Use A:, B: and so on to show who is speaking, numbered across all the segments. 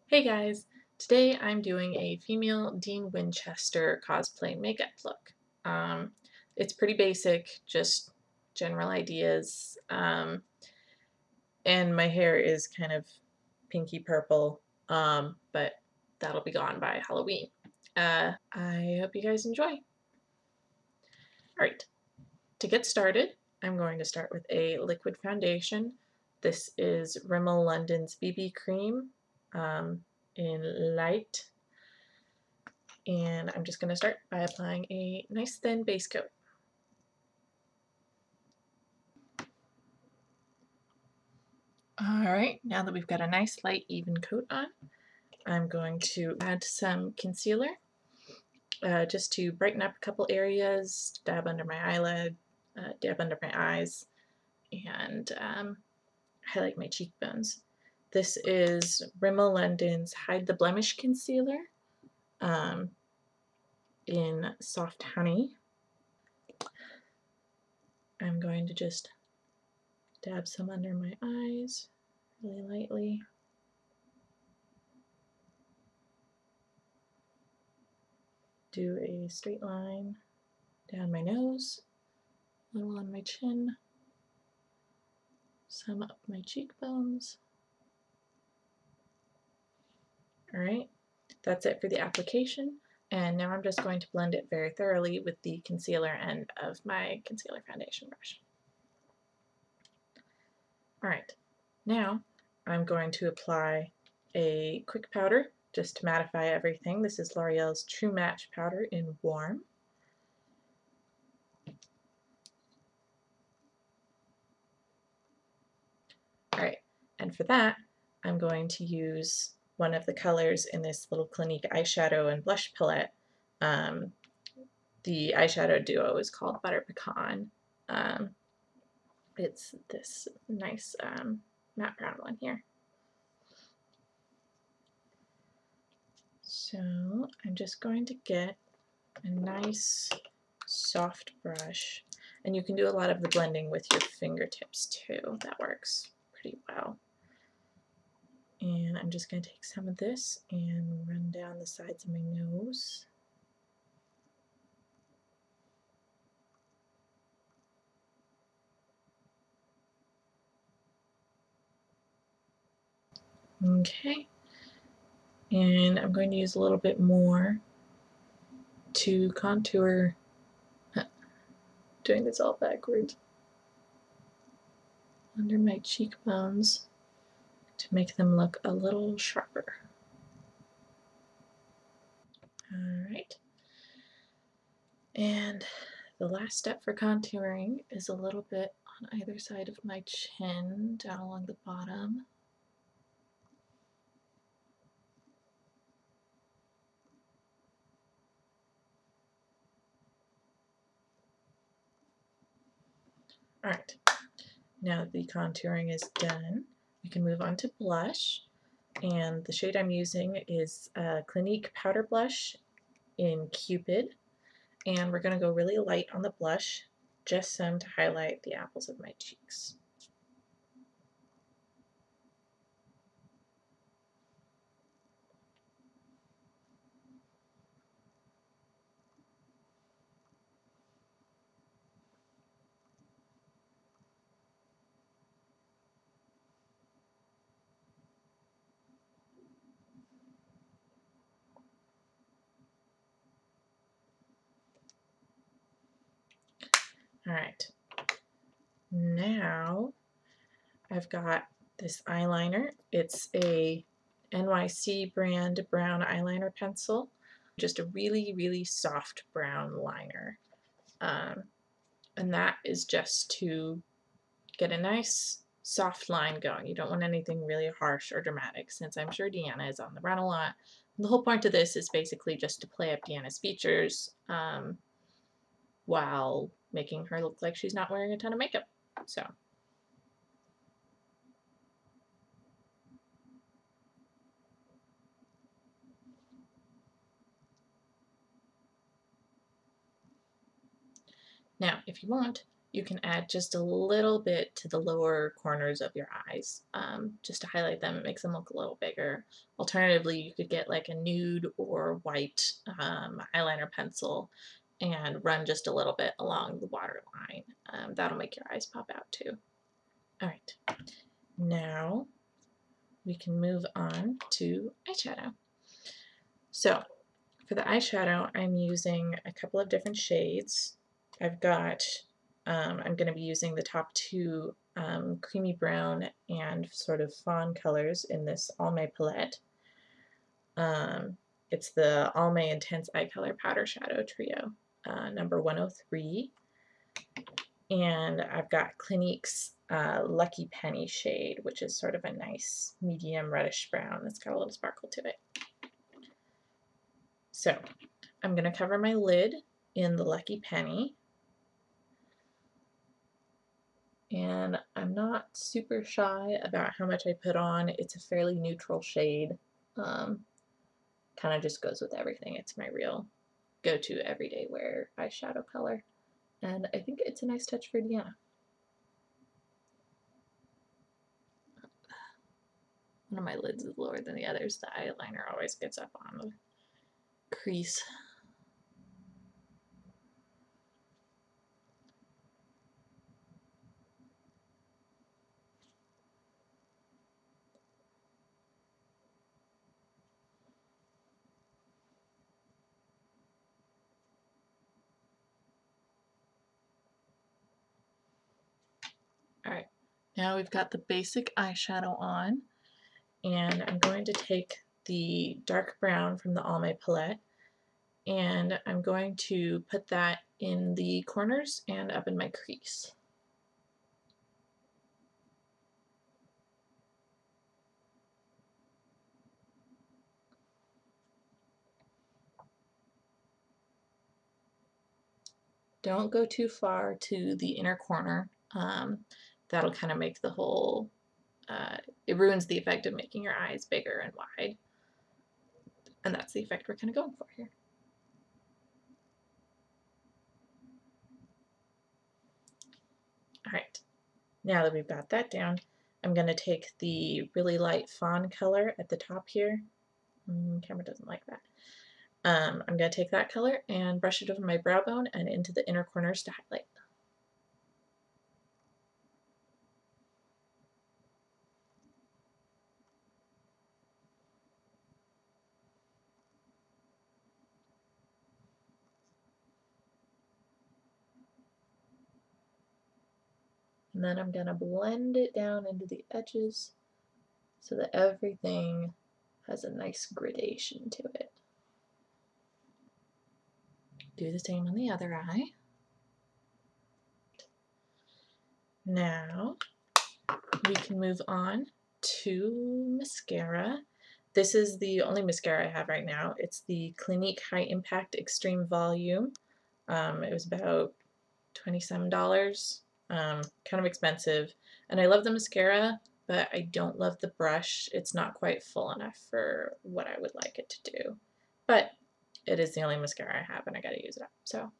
A: Hey guys, today I'm doing a female Dean Winchester cosplay makeup look. It's pretty basic, just general ideas, and my hair is kind of pinky purple, but that'll be gone by Halloween. I hope you guys enjoy. Alright, to get started, I'm going to start with a liquid foundation. This is Rimmel London's BB Cream in Light. And I'm just going to start by applying a nice thin base coat. Alright, now that we've got a nice light even coat on, I'm going to add some concealer just to brighten up a couple areas, dab under my eyelid, dab under my eyes, and highlight my cheekbones. This is Rimmel London's Hide the Blemish Concealer in Soft Honey. I'm going to just dab some under my eyes really lightly. Do a straight line down my nose, a little on my chin, some up my cheekbones. Alright, that's it for the application, and now I'm just going to blend it very thoroughly with the concealer end of my concealer foundation brush. Alright, now I'm going to apply a quick powder just to mattify everything. This is L'Oreal's True Match Powder in Warm. Alright, and for that, I'm going to use one of the colors in this little Clinique eyeshadow and blush palette. The eyeshadow duo is called Butter Pecan. It's this nice matte brown one here. So I'm just going to get a nice soft brush, and you can do a lot of the blending with your fingertips too. That works pretty well. And I'm just going to take some of this and run down the sides of my nose. Okay, and I'm going to use a little bit more to contour, doing this all backwards, under my cheekbones to make them look a little sharper. Alright, and the last step for contouring is a little bit on either side of my chin, down along the bottom. Alright, now that the contouring is done, we can move on to blush. And the shade I'm using is Clinique Powder Blush in Cupid. And we're going to go really light on the blush, just some to highlight the apples of my cheeks. Alright, now I've got this eyeliner. It's a NYC brand brown eyeliner pencil, just a really, really soft brown liner. And that is just to get a nice soft line going. You don't want anything really harsh or dramatic, since I'm sure Deanna is on the run a lot. And the whole point of this is basically just to play up Deanna's features while making her look like she's not wearing a ton of makeup. So. Now, if you want, you can add just a little bit to the lower corners of your eyes, just to highlight them. It makes them look a little bigger. Alternatively, you could get like a nude or white eyeliner pencil and run just a little bit along the waterline. That'll make your eyes pop out too. All right, now we can move on to eyeshadow. So for the eyeshadow, I'm using a couple of different shades. I've got, I'm going to be using the top two creamy brown and sort of fawn colors in this Almay palette. It's the Almay Intense Eye Color Powder Shadow Trio, number 103. And I've got Clinique's Lucky Penny shade, which is sort of a nice medium reddish brown that's got a little sparkle to it. So I'm going to cover my lid in the Lucky Penny. And I'm not super shy about how much I put on. It's a fairly neutral shade. Kind of just goes with everything. It's my real go-to everyday wear eyeshadow color. And I think it's a nice touch for Deanna. One of my lids is lower than the others. The eyeliner always gets up on the crease. Alright, now we've got the basic eyeshadow on, and I'm going to take the dark brown from the Almay palette, and I'm going to put that in the corners and up in my crease. Don't go too far to the inner corner. That'll kind of make the whole, it ruins the effect of making your eyes bigger and wide. And that's the effect we're kind of going for here. Alright, now that we've got that down, I'm going to take the really light fawn color at the top here. Camera doesn't like that. I'm going to take that color and brush it over my brow bone and into the inner corners to highlight. And then I'm going to blend it down into the edges so that everything has a nice gradation to it. Do the same on the other eye. Now we can move on to mascara. This is the only mascara I have right now. It's the Clinique High Impact Extreme Volume. It was about $27, kind of expensive. And I love the mascara, but I don't love the brush. It's not quite full enough for what I would like it to do. But it is the only mascara I have and I gotta use it up, so.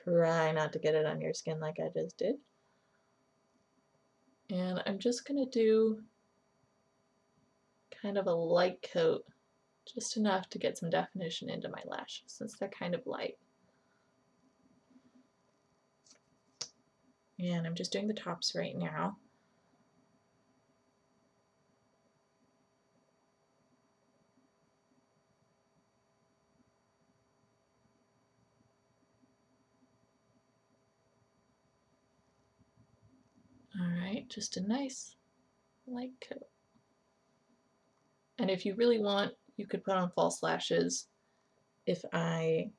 A: Try not to get it on your skin like I just did. And I'm just gonna do kind of a light coat, just enough to get some definition into my lashes since they're kind of light. And I'm just doing the tops right now. Alright, just a nice light coat. And if you really want, you could put on false lashes if I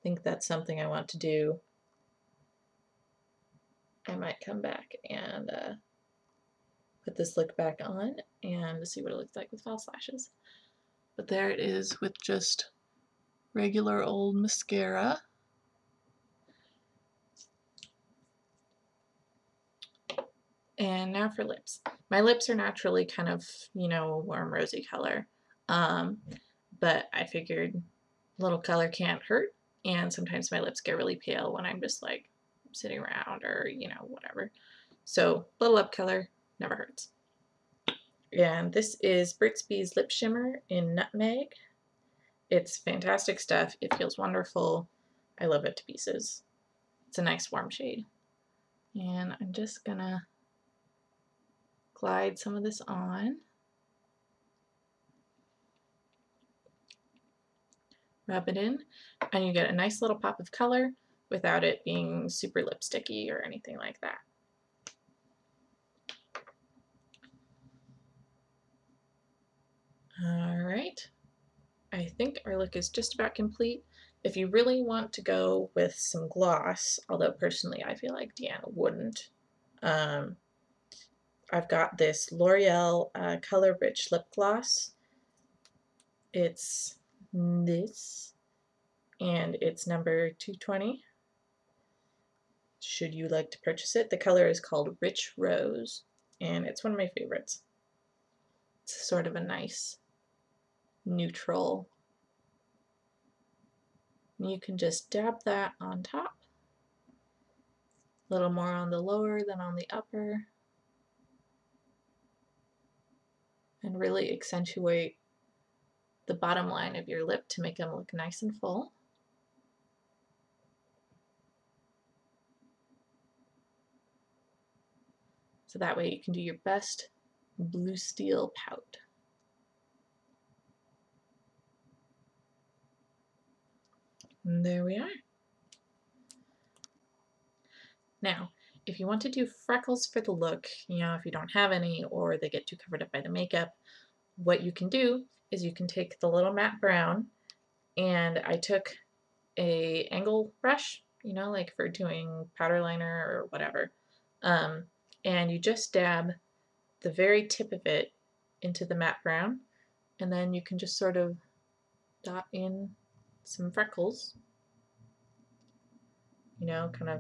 A: think that's something I want to do. I might come back and put this look back on and see what it looks like with false lashes. But there it is with just regular old mascara. And now for lips. My lips are naturally kind of, you know, warm rosy color. But I figured little color can't hurt, and sometimes my lips get really pale when I'm just like sitting around or, you know, whatever. So a little lip color never hurts. And this is Burt's Bees Lip Shimmer in Nutmeg. It's fantastic stuff. It feels wonderful. I love it to pieces. It's a nice warm shade. And I'm just gonna glide some of this on. Rub it in, and you get a nice little pop of color without it being super lipsticky or anything like that. Alright, I think our look is just about complete. If you really want to go with some gloss, although personally I feel like Deanna wouldn't, I've got this L'Oreal Color Rich Lip Gloss. It's this, and it's number 220. Should you like to purchase it, the color is called Rich Rose, and it's one of my favorites. It's sort of a nice neutral. And you can just dab that on top, a little more on the lower than on the upper, and really accentuate the bottom line of your lip to make them look nice and full. So that way you can do your best blue steel pout. And there we are. Now, if you want to do freckles for the look, you know, if you don't have any or they get too covered up by the makeup, what you can do is you can take the little matte brown, and I took a angle brush, you know, like for doing powder liner or whatever, and you just dab the very tip of it into the matte brown, and then you can just sort of dot in some freckles, you know, kind of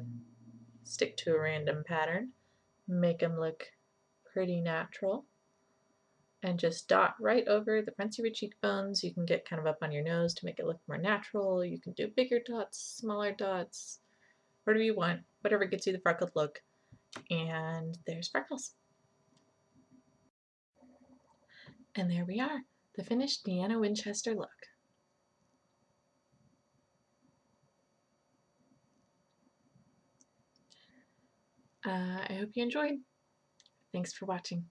A: stick to a random pattern, make them look pretty natural, and just dot right over the fronts of your cheekbones. You can get kind of up on your nose to make it look more natural. You can do bigger dots, smaller dots, whatever you want, whatever gets you the freckled look. And there's freckles. And there we are, the finished Deanna Winchester look. I hope you enjoyed. Thanks for watching.